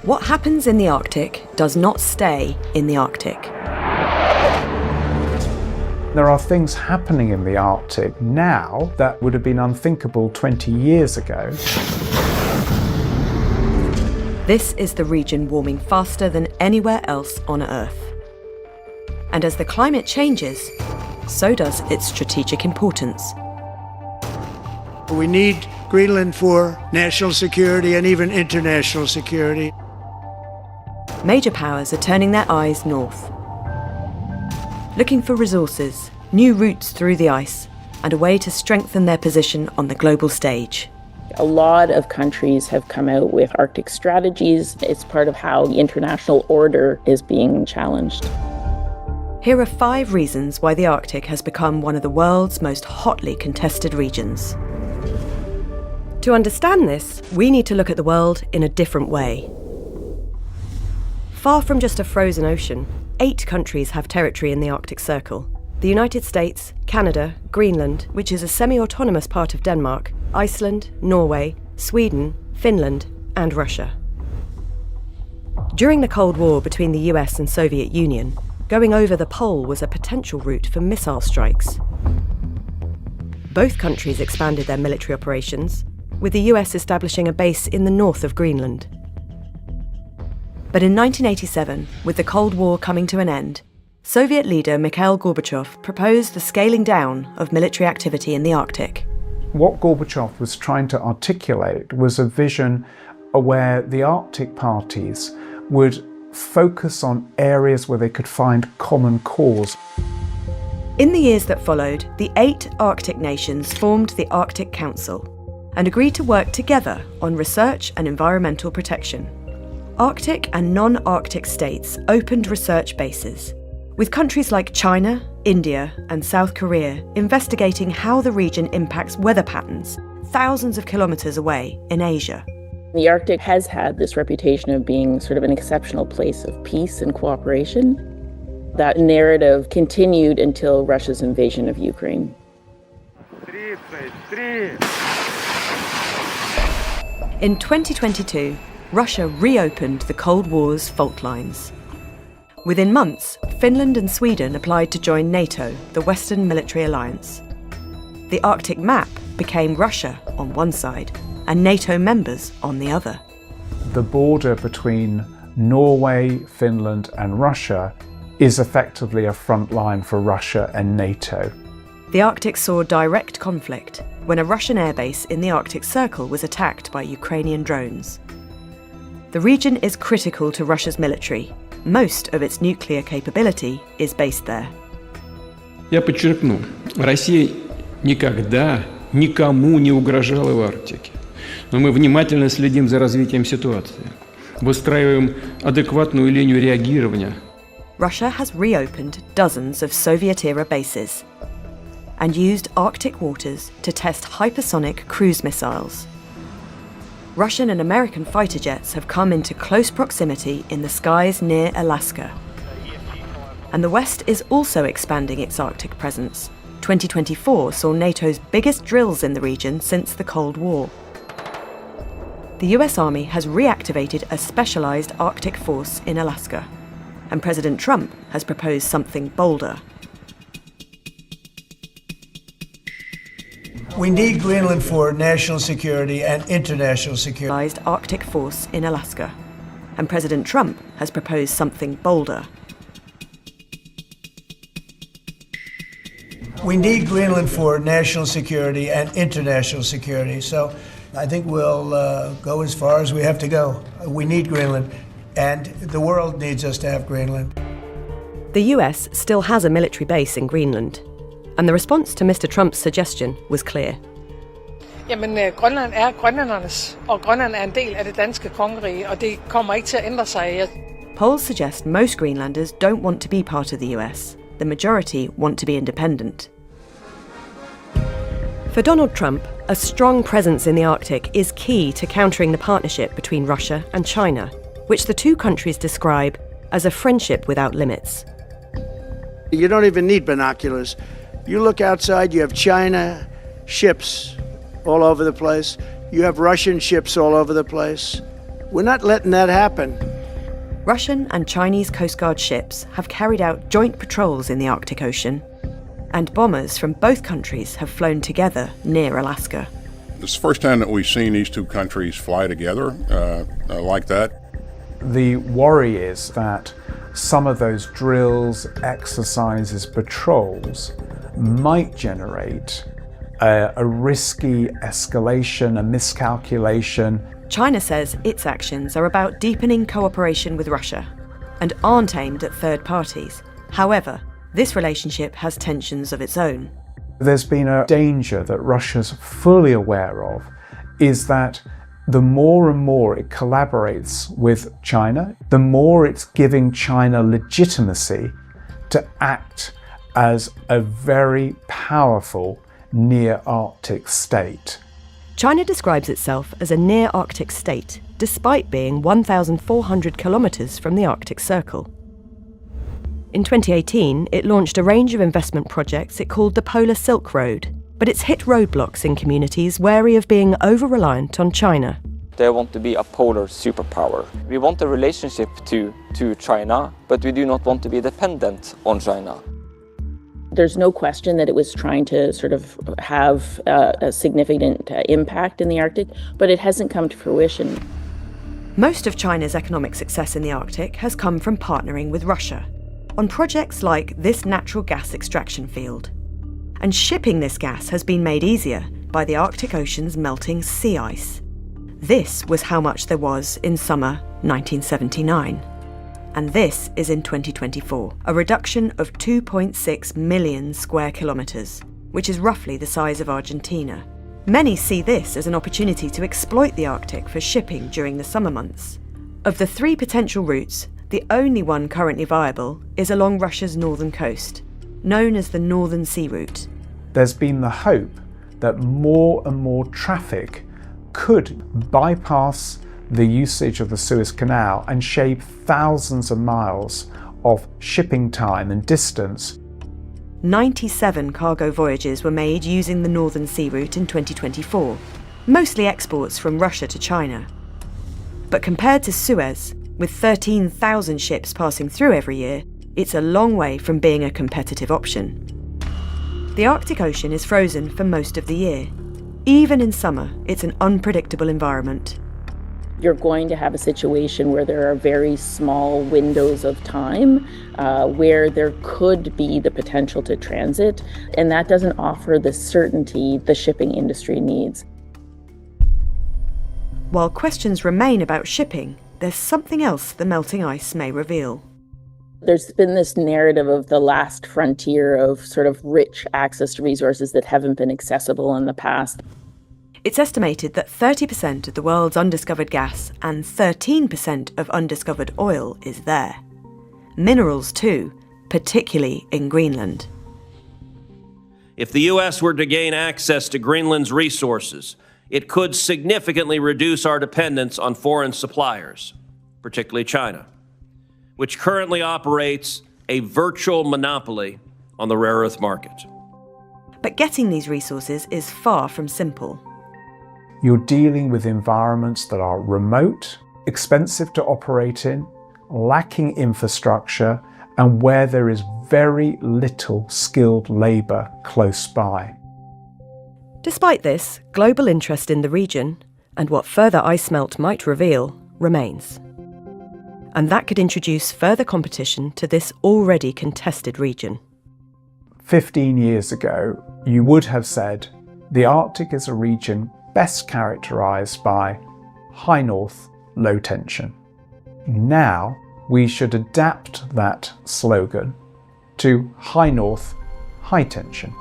What happens in the Arctic does not stay in the Arctic. There are things happening in the Arctic now that would have been unthinkable 20 years ago. This is the region warming faster than anywhere else on Earth. And as the climate changes, so does its strategic importance. We need Greenland for national security and even international security. Major powers are turning their eyes north, looking for resources, new routes through the ice, and a way to strengthen their position on the global stage. A lot of countries have come out with Arctic strategies. It's part of how the international order is being challenged. Here are 5 reasons why the Arctic has become one of the world's most hotly contested regions. To understand this, we need to look at the world in a different way. Far from just a frozen ocean, 8 countries have territory in the Arctic Circle. The United States, Canada, Greenland, which is a semi-autonomous part of Denmark, Iceland, Norway, Sweden, Finland, and Russia. During the Cold War between the US and Soviet Union, going over the pole was a potential route for missile strikes. Both countries expanded their military operations, with the US establishing a base in the north of Greenland. But in 1987, with the Cold War coming to an end, Soviet leader Mikhail Gorbachev proposed the scaling down of military activity in the Arctic. What Gorbachev was trying to articulate was a vision where the Arctic parties would focus on areas where they could find common cause. In the years that followed, the 8 Arctic nations formed the Arctic Council and agreed to work together on research and environmental protection. Arctic and non-Arctic states opened research bases, with countries like China, India, and South Korea investigating how the region impacts weather patterns thousands of kilometres away in Asia. The Arctic has had this reputation of being sort of an exceptional place of peace and cooperation. That narrative continued until Russia's invasion of Ukraine. In 2022, Russia reopened the Cold War's fault lines. Within months, Finland and Sweden applied to join NATO, the Western military alliance. The Arctic map became Russia on one side and NATO members on the other. The border between Norway, Finland and Russia is effectively a front line for Russia and NATO. The Arctic saw direct conflict when a Russian airbase in the Arctic Circle was attacked by Ukrainian drones. The region is critical to Russia's military. Most of its nuclear capability is based there. Я подчеркну, Россия никогда никому не угрожала в Арктике. Но мы внимательно следим за развитием ситуации, выстраиваем адекватную линию реагирования. Russia has reopened dozens of Soviet-era bases and used Arctic waters to test hypersonic cruise missiles. Russian and American fighter jets have come into close proximity in the skies near Alaska. And the West is also expanding its Arctic presence. 2024 saw NATO's biggest drills in the region since the Cold War. The US Army has reactivated a specialised Arctic force in Alaska, and President Trump has proposed something bolder. We need Greenland for national security and international security. Arctic force in Alaska, and President Trump has proposed something bolder. We need Greenland for national security and international security. So I think we'll go as far as we have to go. We need Greenland, and the world needs us to have Greenland. The US still has a military base in Greenland, and the response to Mr. Trump's suggestion was clear. Jamen, Grønland er grønlændernes, og Grønland er en del af det danske kongerige, og det kommer ikke til at ændre sig. Polls suggest most Greenlanders don't want to be part of the US. The majority want to be independent. For Donald Trump, a strong presence in the Arctic is key to countering the partnership between Russia and China, which the two countries describe as a friendship without limits. You don't even need binoculars. You look outside, you have China ships all over the place. You have Russian ships all over the place. We're not letting that happen. Russian and Chinese Coast Guard ships have carried out joint patrols in the Arctic Ocean, and bombers from both countries have flown together near Alaska. It's the first time that we've seen these two countries fly together like that. The worry is that some of those drills, exercises, patrols might generate a risky escalation, a miscalculation. China says its actions are about deepening cooperation with Russia and aren't aimed at third parties. However, this relationship has tensions of its own. There's been a danger that Russia's fully aware of, is that the more and more it collaborates with China, the more it's giving China legitimacy to act as a very powerful near-Arctic state. China describes itself as a near-Arctic state, despite being 1,400 kilometres from the Arctic Circle. In 2018, it launched a range of investment projects it called the Polar Silk Road, but it's hit roadblocks in communities wary of being over-reliant on China. They want to be a polar superpower. We want a relationship to China, but we do not want to be dependent on China. There's no question that it was trying to sort of have a significant impact in the Arctic, but it hasn't come to fruition. Most of China's economic success in the Arctic has come from partnering with Russia on projects like this natural gas extraction field. And shipping this gas has been made easier by the Arctic Ocean's melting sea ice. This was how much there was in summer 1979. And this is in 2024, a reduction of 2.6 million square kilometres, which is roughly the size of Argentina. Many see this as an opportunity to exploit the Arctic for shipping during the summer months. Of the 3 potential routes, the only one currently viable is along Russia's northern coast, known as the Northern Sea Route. There's been the hope that more and more traffic could bypass the usage of the Suez Canal and shave thousands of miles of shipping time and distance. 97 cargo voyages were made using the Northern Sea Route in 2024, mostly exports from Russia to China. But compared to Suez, with 13,000 ships passing through every year, it's a long way from being a competitive option. The Arctic Ocean is frozen for most of the year. Even in summer, it's an unpredictable environment. You're going to have a situation where there are very small windows of time where there could be the potential to transit, and that doesn't offer the certainty the shipping industry needs. While questions remain about shipping, there's something else the melting ice may reveal. There's been this narrative of the last frontier of sort of rich access to resources that haven't been accessible in the past. It's estimated that 30% of the world's undiscovered gas and 13% of undiscovered oil is there. Minerals too, particularly in Greenland. If the U.S. were to gain access to Greenland's resources, it could significantly reduce our dependence on foreign suppliers, particularly China, which currently operates a virtual monopoly on the rare earth market. But getting these resources is far from simple. You're dealing with environments that are remote, expensive to operate in, lacking infrastructure, and where there is very little skilled labour close by. Despite this, global interest in the region, and what further ice melt might reveal, remains. And that could introduce further competition to this already contested region. 15 years ago, you would have said the Arctic is a region best characterised by high north, low tension. Now, we should adapt that slogan to high north, high tension.